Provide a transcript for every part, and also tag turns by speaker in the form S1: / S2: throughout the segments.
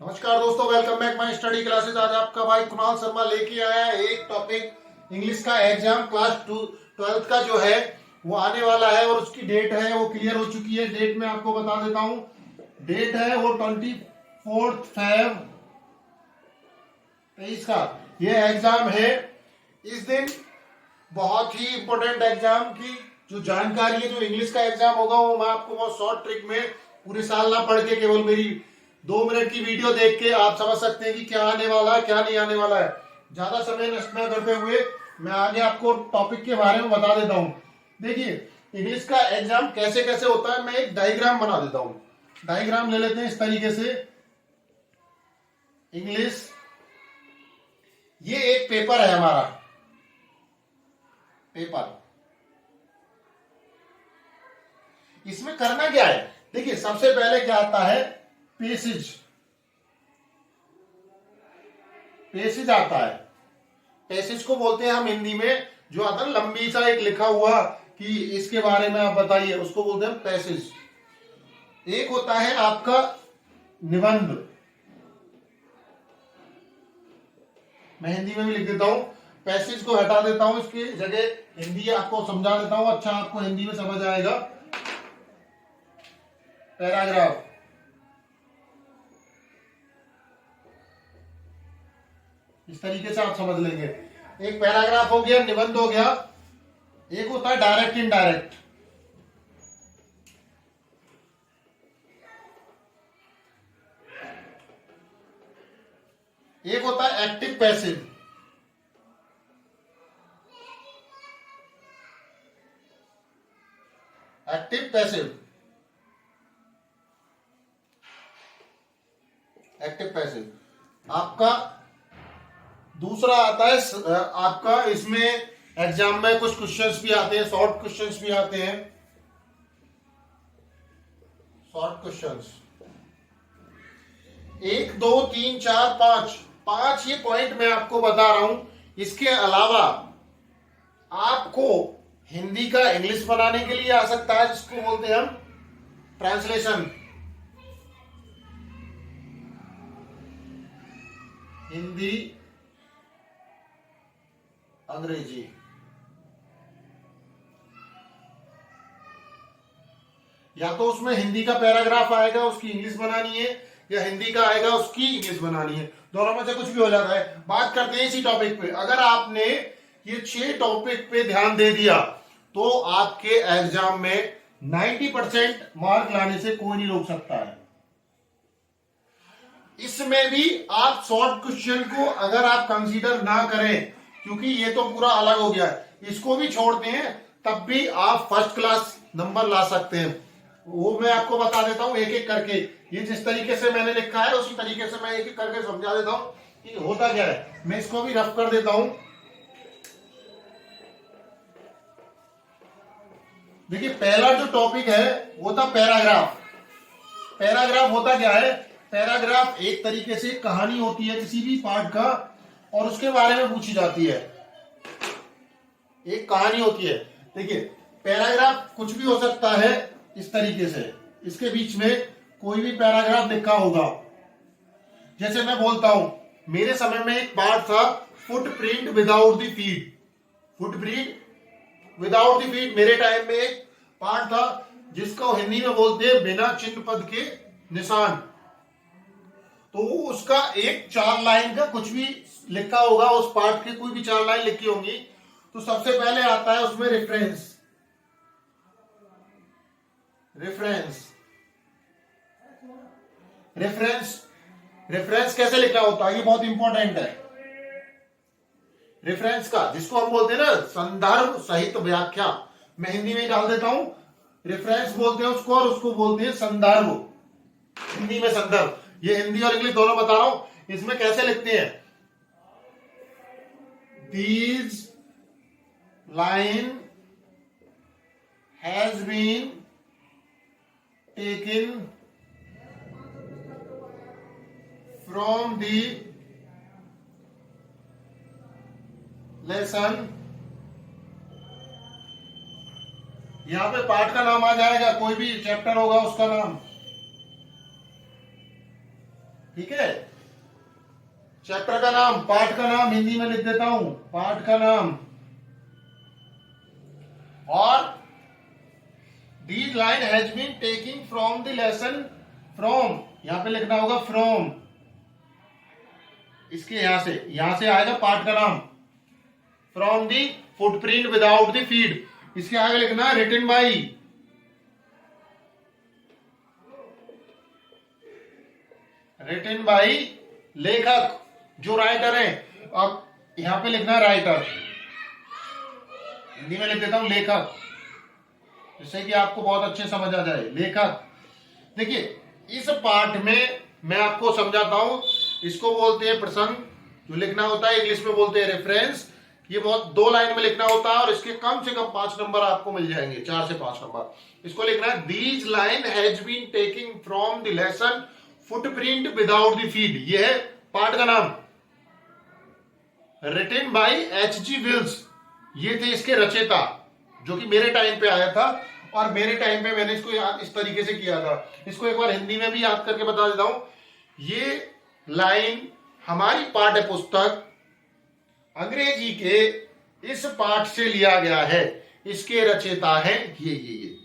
S1: नमस्कार दोस्तों, welcome back my study classes. आज आपका भाई कुणाल शर्मा लेके आया है एक टॉपिक। इंग्लिश का एग्जाम क्लास 12th का जो है वो आने वाला है और उसकी डेट है वो क्लियर हो चुकी है। डेट मैं आपको बता देता हूं। डेट है वो 24 Feb 23 का ये एग्जाम है। इस दिन बहुत ही इंपॉर्टेंट एग्जाम की जो जानकारी है, जो इंग्लिश का एग्जाम होगा वो मैं आपको बहुत शॉर्ट ट्रिक में पूरे साल ना पढ़ के केवल मेरी 2 मिनट की वीडियो देख के आप समझ सकते हैं कि क्या आने वाला है क्या नहीं आने वाला है। ज्यादा समय नष्ट न करते हुए मैं आगे आपको टॉपिक के बारे में बता देता हूं। देखिए, इंग्लिश का एग्जाम कैसे कैसे होता है, मैं एक डायग्राम बना देता हूं। डायग्राम ले लेते हैं इस तरीके से। इंग्लिश, ये एक पेपर है हमारा, पेपर। इसमें करना क्या है, देखिए सबसे पहले क्या आता है, पेसेज। पेसेज आता है। पेसेज को बोलते हैं हम हिंदी में, जो आता है लंबी सा एक लिखा हुआ कि इसके बारे में आप बताइए, उसको बोलते हैं पैसेज। एक होता है आपका निबंध, मैं हिंदी में भी लिख देता हूं, पैसेज को हटा देता हूं, इसकी जगह हिंदी आपको समझा देता हूं, अच्छा आपको हिंदी में समझ आएगा। पैराग्राफ, इस तरीके से आप समझ लेंगे। एक पैराग्राफ हो गया, निबंध हो गया। एक होता है डायरेक्ट इनडायरेक्ट। एक होता है active passive. Active passive, active passive. आपका दूसरा आता है आपका, इसमें एग्जाम में कुछ क्वेश्चंस भी आते हैं, शॉर्ट क्वेश्चंस भी आते हैं। शॉर्ट क्वेश्चंस 1 2 3 4 5 5 ये पॉइंट मैं आपको बता रहा हूं। इसके अलावा आपको हिंदी का इंग्लिश बनाने के लिए आ सकता है, जिसको बोलते हैं हम ट्रांसलेशन। हिंदी अंग्रेजी, या तो उसमें हिंदी का पैराग्राफ आएगा उसकी इंग्लिश बनानी है, या हिंदी का आएगा उसकी इंग्लिश बनानी है। दोनों में से कुछ भी हो जाता है। बात करते हैं इसी टॉपिक पे। अगर आपने ये 6 टॉपिक पे ध्यान दे दिया तो आपके एग्जाम में 90% मार्क लाने से कोई नहीं रोक सकता है। इसमें भी आप शॉर्ट क्वेश्चन को अगर आप कंसीडर ना करें, क्योंकि ये तो पूरा अलग हो गया है, इसको भी छोड़ते हैं तब भी आप फर्स्ट क्लास नंबर ला सकते हैं। वो मैं आपको बता देता हूं एक एक करके। ये जिस तरीके से मैंने लिखा है उसी तरीके से मैं एक एक करके समझा देता हूं कि होता क्या है। मैं इसको भी रफ कर देता हूं। देखिए, पहला जो टॉपिक है वो था पैराग्राफ। पैराग्राफ होता क्या है, पैराग्राफ एक तरीके से कहानी होती है किसी भी पार्ट का और उसके बारे में पूछी जाती है। एक कहानी होती है। देखिए, पैराग्राफ कुछ भी हो सकता है इस तरीके से, इसके बीच में कोई भी पैराग्राफ लिखा होगा। जैसे मैं बोलता हूं, मेरे समय में एक पार्ट था, footprint without the feet. Footprint without the feet मेरे टाइम में एक पार्ट था, जिसको हिंदी में बोलते हैं बिना चिन्ह पद के निशान। तो उसका एक 4 लाइन का कुछ भी लिखा होगा, उस पार्ट के कोई भी 4 लाइन लिखी होंगी। तो सबसे पहले आता है उसमें रेफरेंस। रेफरेंस, रेफरेंस, रेफरेंस कैसे लिखना होता है, ये बहुत इंपॉर्टेंट है। रेफरेंस का, जिसको हम बोलते हैं ना संदर्भ सहित व्याख्या, मैं हिंदी में डाल देता हूं। रेफरेंस बोलते हैं उसको और उसको बोलते हैं संदर्भ, हिंदी में संदर्भ। ये हिंदी और इंग्लिश दोनों बता रहा हूं। इसमें कैसे लिखते हैं, these line has been taken from the lesson. यहां पे पार्ट का नाम आ जाएगा, कोई भी चैप्टर होगा उसका नाम। ठीक है। चैप्टर का नाम, पाठ का नाम हिंदी में लिख देता हूं, पाठ का नाम। और these line has been taking from the lesson, from यहां पे लिखना होगा फ्रॉम, इसके यहां से आएगा पाठ का नाम, from the footprint without the feed. इसके आगे लिखना रिटन बाई, रिटन बाई लेखक, जो राइटर है। अब यहां पे लिखना राइटर, हिंदी में लिख देता हूं लेखक, जिससे कि आपको बहुत अच्छे समझ आ जाए। लेखक, देखिए इस पाठ में मैं आपको समझाता हूं, इसको बोलते हैं प्रसंग, जो लिखना होता है इंग्लिश में बोलते हैं रेफरेंस। ये बहुत 2 लाइन में लिखना होता है और इसके कम से कम 5 नंबर आपको मिल जाएंगे, 4 से 5 नंबर। इसको लिखना है these line has been taking from the lesson footprint without the feed. ये है पाठ का नाम। Written by H.G. वेल्स, ये थे इसके रचयिता, जो कि मेरे टाइम पे आया था और मेरे टाइम पे मैंने इसको याद इस तरीके से किया था। इसको एक बार हिंदी में भी याद करके बता देता हूं। ये लाइन हमारी पाठ्य पुस्तक अंग्रेजी के इस पाठ से लिया गया है। इसके रचयिता है ये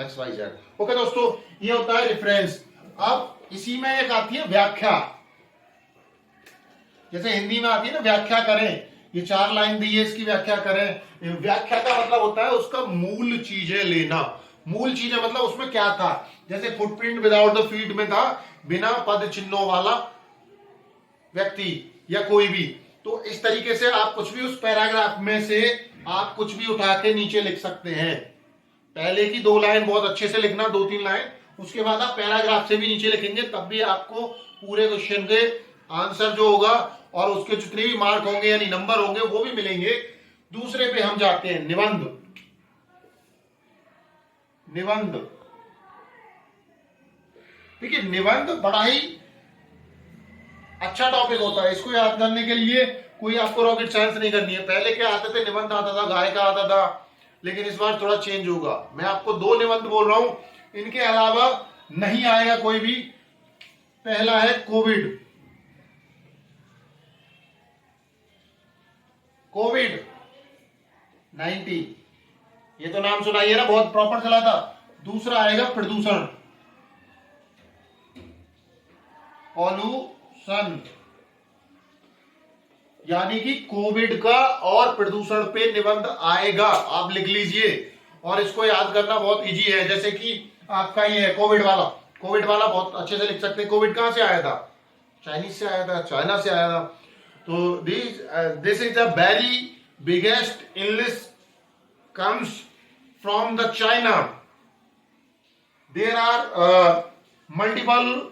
S1: XYZ। ओके दोस्तों, ये होता है रेफरेंस। अब इसी में एक आती है व्याख्या, जैसे हिंदी में आती है ना व्याख्या करें, ये 4 लाइन दी है, इसकी व्याख्या करें। व्याख्या का मतलब होता है उसका मूल चीजें लेना। मूल चीजें मतलब उसमें क्या था, जैसे फुटप्रिंट विदाउट द फीड में था बिना पद चिन्हों वाला व्यक्ति या कोई भी। तो इस तरीके से आप कुछ भी उस पैराग्राफ में से आप कुछ भी उठा के नीचे लिख सकते हैं। पहले की 2 लाइन बहुत अच्छे से लिखना, 2-3 लाइन, उसके बाद आप पैराग्राफ से भी नीचे लिखेंगे, तब भी आपको पूरे क्वेश्चन के आंसर जो होगा और उसके जितने भी मार्क होंगे यानी नंबर होंगे वो भी मिलेंगे। दूसरे पे हम जाते हैं, निबंध। निबंध, देखिए निबंध बड़ा ही अच्छा टॉपिक होता है। इसको याद करने के लिए कोई आपको रॉकेट साइंस नहीं करनी है। पहले क्या आते थे, निबंध आता था, गाय का आता था, लेकिन इस बार थोड़ा चेंज होगा। मैं आपको 2 निबंध बोल रहा हूं, इनके अलावा नहीं आएगा कोई भी। पहला है कोविड, कोविड-19, ये तो नाम सुनाइए ना, बहुत प्रॉपर चला था। दूसरा आएगा प्रदूषण, पॉल्यूशन, यानी कि कोविड का और प्रदूषण पे निबंध आएगा, आप लिख लीजिए। और इसको याद करना बहुत इजी है, जैसे कि आपका ये है कोविड वाला, कोविड वाला बहुत अच्छे से लिख सकते हैं। कोविड कहां से आया था, चाइनीज से आया था, चाइना से आया था। तो this is the very biggest illness comes from the China. There are multiple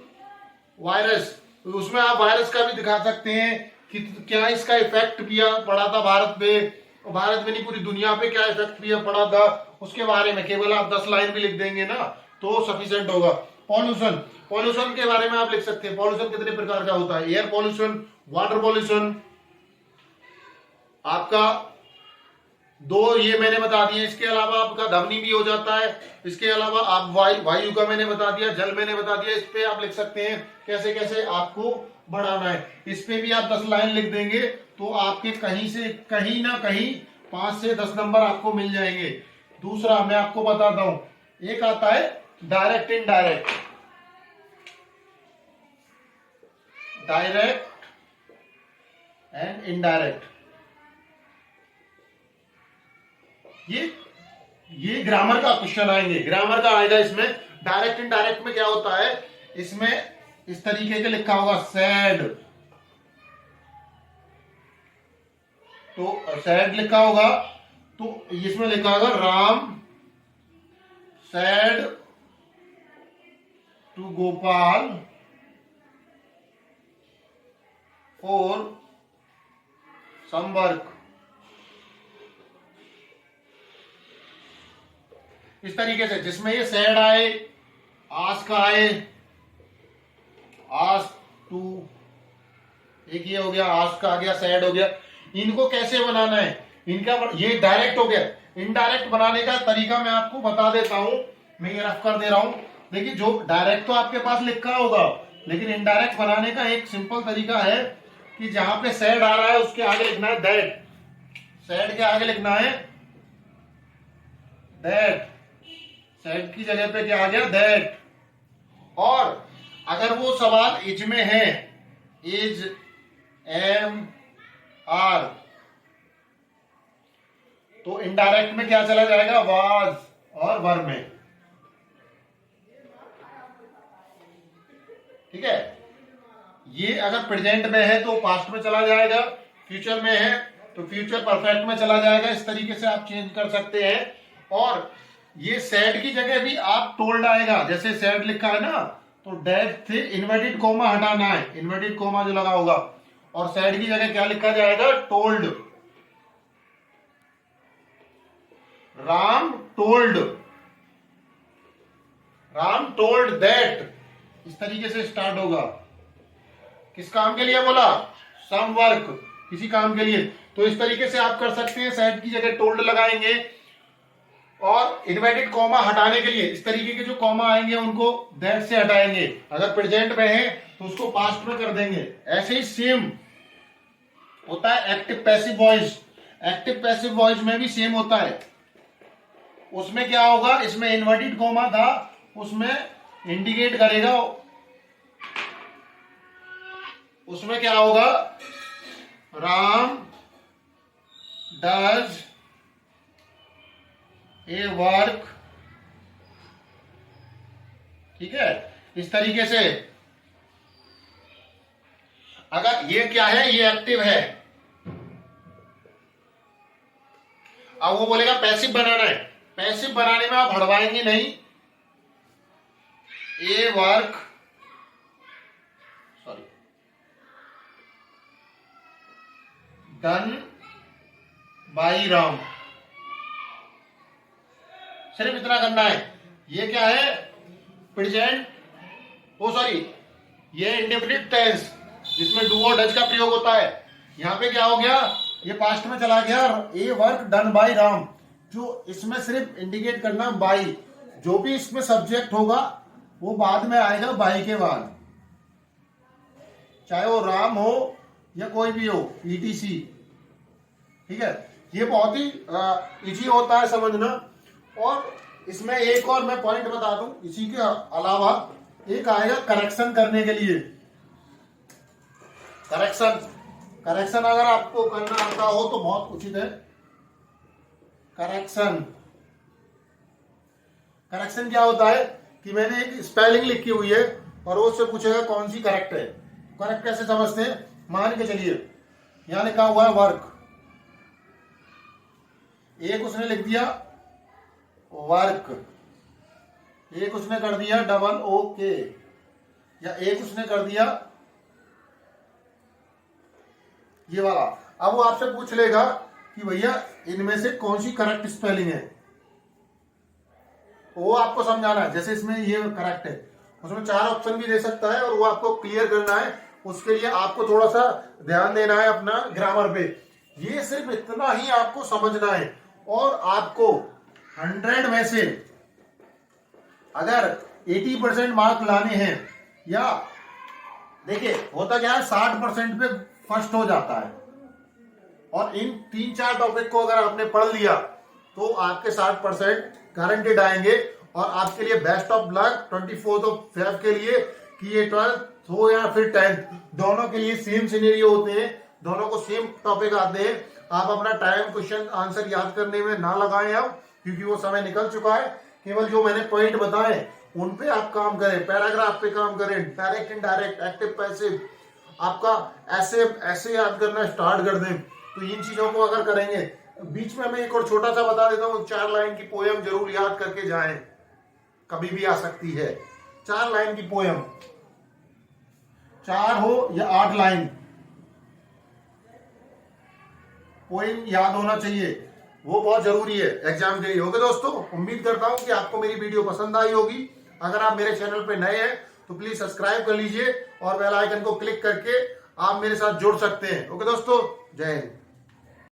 S1: virus, उसमें आप वायरस का भी दिखा सकते हैं कि क्या इसका इफेक्ट भी पड़ा था भारत पे, भारत में नहीं पूरी दुनिया पे क्या इफेक्ट भी पड़ा था, उसके बारे में केवल आप 10 लाइन भी लिख देंगे ना तो सफिशिएंट होगा। पॉल्यूशन, पॉल्यूशन के बारे में आप लिख सकते हैं। पॉल्यूशन कितने प्रकार का होता है, एयर पॉल्यूशन, वाटर पॉल्यूशन, आपका 2 ये मैंने बता दिए। इसके अलावा आपका ध्वनि भी हो जाता है। इसके अलावा आप वायु का मैंने बता दिया, जल मैंने बता दिया। इस पे आप लिख सकते हैं कैसे कैसे आपको बढ़ाना है। इस पे भी आप 10 लाइन लिख देंगे तो आपके कहीं से कहीं ना कहीं 5 से 10 नंबर आपको मिल जाएंगे। दूसरा मैं आपको बताता हूं, एक आता है direct indirect, direct and indirect. ये ग्रामर का क्वेश्चन आएंगे, ग्रामर का आएगा इसमें। डायरेक्ट इनडायरेक्ट में क्या होता है, इसमें इस तरीके के लिखा होगा सैड, तो सैड लिखा होगा तो इसमें लिखा होगा Ram said to Gopal for some work. इस तरीके से जिसमें ये सैड आए, आस्क का आए, आस्क टू, एक ये हो गया, आस्क का आ गया, सैड हो गया। इनको कैसे बनाना है, इनका ये डायरेक्ट हो गया। इनडायरेक्ट बनाने का तरीका मैं आपको बता देता हूं, मैं ये रफ कर दे रहा हूं। देखिए जो डायरेक्ट तो आपके पास लिखा होगा, लेकिन इनडायरेक्ट बनाने का एक सिंपल तरीका है कि जहां पे सेड आ रहा है उसके आगे लिखना है दैट, सेड के आगे लिखना है दैट, सेड की जगह पे क्या आ गया दैट। और अगर वो सवाल इज में है, इज एम आर, तो इनडायरेक्ट में क्या चला जाएगा वाज और वर में, ठीक है। ये अगर प्रेजेंट में है तो पास्ट में चला जाएगा, फ्यूचर में है तो फ्यूचर परफेक्ट में चला जाएगा। इस तरीके से आप चेंज कर सकते हैं। और ये सेड की जगह भी आप टोल्ड आएगा, जैसे सेड लिखा है ना, तो डेट से इन्वर्टेड कोमा हटाना है, इन्वर्टेड कोमा जो लगा होगा, और सेड की जगह क्या लिखा जाएगा told, Ram told, Ram told that, इस तरीके से स्टार्ट होगा। किस काम के लिए बोला, सम वर्क, किसी काम के लिए। तो इस तरीके से आप कर सकते हैं, सेड की जगह टोल्ड लगाएंगे और इन्वर्टेड कॉमा हटाने के लिए इस तरीके के जो कॉमा आएंगे उनको दैट से हटाएंगे। अगर प्रेजेंट में है तो उसको पास्ट में कर देंगे। ऐसे ही सेम होता है active passive voice, active passive voice में भी सेम होता है। उसमें क्या होगा, इसमें इन्वर्टेड कॉमा था, उसमें इंडिकेट करेगा, उसमें क्या होगा, राम डज ए वर्क, ठीक है। इस तरीके से अगर ये क्या है, ये एक्टिव है, अब वो बोलेगा पैसिव बनाना है, पैसिव बनाने में आप हड़वाएंगे नहीं, a work, sorry, done by Ram, सिर्फ इतना करना है। ये क्या है, प्रेजेंट, ओ सॉरी, ये इंडेफिनिट टेंस जिसमें डू और डज का प्रयोग होता है। यहां पे क्या हो गया, ये पास्ट में चला गया, ए वर्क डन बाई राम, जो इसमें सिर्फ इंडिकेट करना बाई, जो भी इसमें सब्जेक्ट होगा वो बाद में आएगा बाई के बाद, चाहे वो राम हो या कोई भी हो, ईटीसी, ठीक है। ये बहुत ही इजी होता है समझना। और इसमें एक और मैं पॉइंट बता दूं, इसी के अलावा एक आएगा करेक्शन करने के लिए। करेक्शन, करेक्शन अगर आपको करना आता हो तो बहुत उचित है। करेक्शन, करेक्शन क्या होता है कि मैंने एक स्पेलिंग लिखी हुई है और वो उससे पूछेगा कौन सी करेक्ट है। करेक्ट कैसे समझते हैं, मान के चलिए यहां लिखा हुआ है वर्क, एक उसने लिख दिया वर्क, एक उसने कर दिया डबल ओ के, या एक उसने कर दिया ये वाला। अब वो आपसे पूछ लेगा कि भैया इनमें से कौन सी करेक्ट स्पेलिंग है, वो आपको समझाना है। जैसे इसमें ये करेक्ट है, उसमें 4 ऑप्शन भी दे सकता है और वो आपको क्लियर करना है। उसके लिए आपको थोड़ा सा ध्यान देना है अपना ग्रामर पे। ये सिर्फ इतना ही आपको समझना है। और आपको 100 में से अगर 80% मार्क लाने हैं, या देखिए होता क्या है 60% पे फर्स्ट हो जाता है, और इन 3-4 टॉपिक को अगर आपने पढ़ लिया तो आपके 60% गारंटेड आएंगे। और आपके लिए बेस्ट ऑफ लक 24 फेब के लिए, कि ये 12th हो या फिर 10th, दोनों के लिए सेम सिनेरियो होते हैं, दोनों को सेम टॉपिक आते हैं। आप अपना टाइम क्वेश्चन आंसर याद करने में ना लगाएं अब, क्योंकि वो समय निकल चुका है। केवल जो मैंने पॉइंट बताए उन पे आप काम करें, पैराग्राफ पे काम करें, डायरेक्ट इनडायरेक्ट, एक्टिव पैसिव, आपका ऐसे ऐसे याद करना स्टार्ट कर दें। तो इन चीजों को अगर करेंगे, बीच में मैं एक और छोटा सा बता देता हूँ, 4 लाइन की पोयम जरूर याद करके जाएं, कभी भी आ सकती है। 4 लाइन की पोयम, 4 हो या 8 लाइन, पोयम याद होना चाहिए, वो बहुत जरूरी है एग्जाम के लिए। ओके दोस्तों, उम्मीद करता हूं कि आपको मेरी वीडियो पसंद आई होगी। अगर आप मेरे चैनल पे नए हैं तो प्लीज सब्सक्राइब कर लीजिए और बेल आइकन को क्लिक करके आप मेरे साथ जुड़ सकते हैं। ओके दोस्तों, जय हिंद।